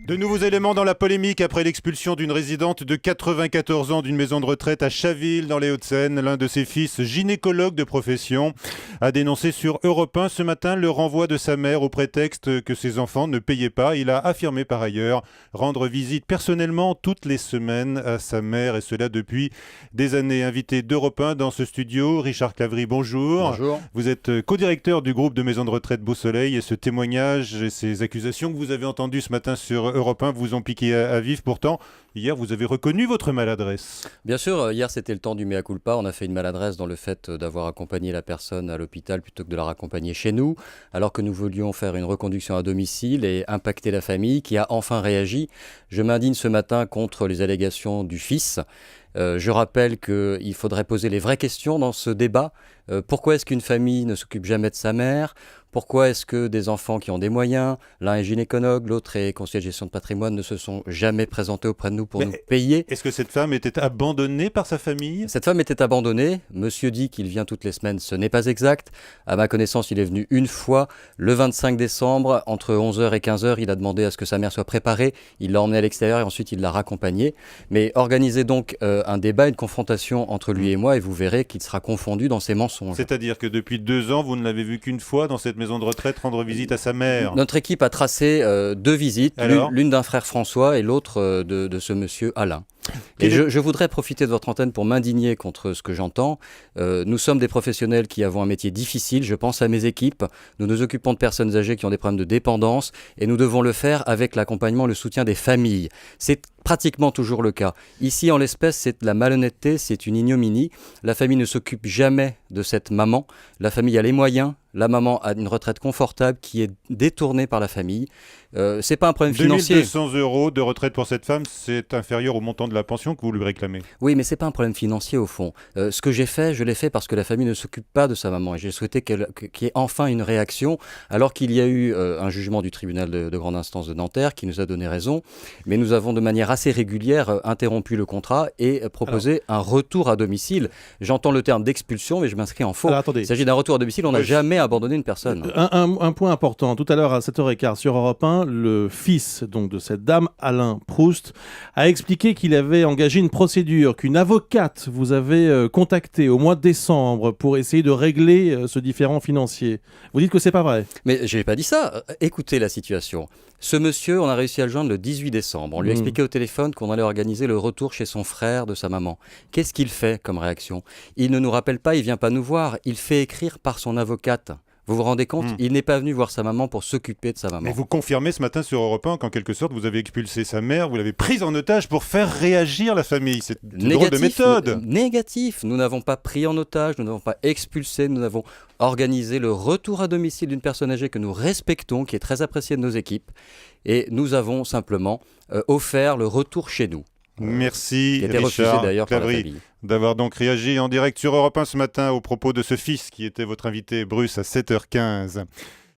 De nouveaux éléments dans la polémique après l'expulsion d'une résidente de 94 ans d'une maison de retraite à Chaville dans les Hauts-de-Seine. L'un de ses fils, gynécologue de profession, a dénoncé sur Europe 1 ce matin le renvoi de sa mère au prétexte que ses enfants ne payaient pas. Il a affirmé par ailleurs rendre visite personnellement toutes les semaines à sa mère et cela depuis des années. Invité d'Europe 1 dans ce studio, Richard Clavry, bonjour. Bonjour. Vous êtes co-directeur du groupe de maisons de retraite Beau Soleil et ce témoignage et ces accusations que vous avez entendues ce matin sur Europe 1 vous ont piqué à vif. Pourtant, hier, vous avez reconnu votre maladresse. Bien sûr, hier c'était le temps du mea culpa. On a fait une maladresse dans le fait d'avoir accompagné la personne à l'hôpital plutôt que de la raccompagner chez nous, alors que nous voulions faire une reconduction à domicile et impacter la famille qui a enfin réagi. Je m'indigne ce matin contre les allégations du fils. Je rappelle qu'il faudrait poser les vraies questions dans ce débat. Pourquoi est-ce qu'une famille ne s'occupe jamais de sa mère ? Pourquoi est-ce que des enfants qui ont des moyens, l'un est gynécologue, l'autre est conseiller de gestion de patrimoine, ne se sont jamais présentés auprès de nous pour nous payer ? Est-ce que cette femme était abandonnée par sa famille ? Cette femme était abandonnée. Monsieur dit qu'il vient toutes les semaines. Ce n'est pas exact. À ma connaissance, il est venu une fois. Le 25 décembre, entre 11h et 15h, il a demandé à ce que sa mère soit préparée. Il l'a emmenée à l'extérieur et ensuite il l'a raccompagnée. Mais organisez donc un débat, une confrontation entre lui et moi et vous verrez qu'il sera confondu dans ses mensonges. C'est-à-dire que depuis 2 ans, vous ne l'avez vu qu'une fois dans cette maison de retraite rendre visite à sa mère. Notre équipe a tracé 2 visites, l'une d'un frère François et l'autre de ce monsieur Alain. Et je voudrais profiter de votre antenne pour m'indigner contre ce que j'entends. Nous sommes des professionnels qui avons un métier difficile. Je pense à mes équipes. Nous nous occupons de personnes âgées qui ont des problèmes de dépendance et nous devons le faire avec l'accompagnement, le soutien des familles. C'est pratiquement toujours le cas. Ici, en l'espèce, c'est de la malhonnêteté, c'est une ignominie. La famille ne s'occupe jamais de cette maman. La famille a les moyens. La maman a une retraite confortable qui est détournée par la famille. C'est pas un problème financier. 2200 € de retraite pour cette femme, c'est inférieur au montant de la pension que vous lui réclamez. Oui, mais c'est pas un problème financier au fond. Ce que j'ai fait, je l'ai fait parce que la famille ne s'occupe pas de sa maman. Et j'ai souhaité qu'il y ait enfin une réaction, alors qu'il y a eu un jugement du tribunal de grande instance de Nanterre qui nous a donné raison. Mais nous avons de manière assez régulière interrompu le contrat et proposé un retour à domicile. J'entends le terme d'expulsion, mais je m'inscris en faux. Il s'agit d'un retour à domicile. On n'a jamais abandonné une personne. Un point important. Tout à l'heure, à 7h15 sur Europe 1, le fils donc, de cette dame, Alain Proust, a expliqué qu'il avait engagé une procédure, qu'une avocate vous avait contacté au mois de décembre pour essayer de régler ce différend financier. Vous dites que c'est pas vrai. Mais je n'ai pas dit ça. Écoutez la situation. Ce monsieur, on a réussi à le joindre le 18 décembre. On lui a expliqué au téléphone qu'on allait organiser le retour chez son frère de sa maman. Qu'est-ce qu'il fait comme réaction ? Il ne nous rappelle pas, il ne vient pas nous voir. Il fait écrire par son avocate. Vous vous rendez compte ? Il n'est pas venu voir sa maman pour s'occuper de sa maman. Mais vous confirmez ce matin sur Europe 1 qu'en quelque sorte, vous avez expulsé sa mère, vous l'avez prise en otage pour faire réagir la famille. C'est une drôle de méthode. Négatif. Nous n'avons pas pris en otage, nous n'avons pas expulsé, nous avons organisé le retour à domicile d'une personne âgée que nous respectons, qui est très appréciée de nos équipes. Et nous avons simplement offert le retour chez nous. Merci qui était refusé d'ailleurs par la famille. D'avoir donc réagi en direct sur Europe 1 ce matin au propos de ce fils qui était votre invité Bruce à 7h15.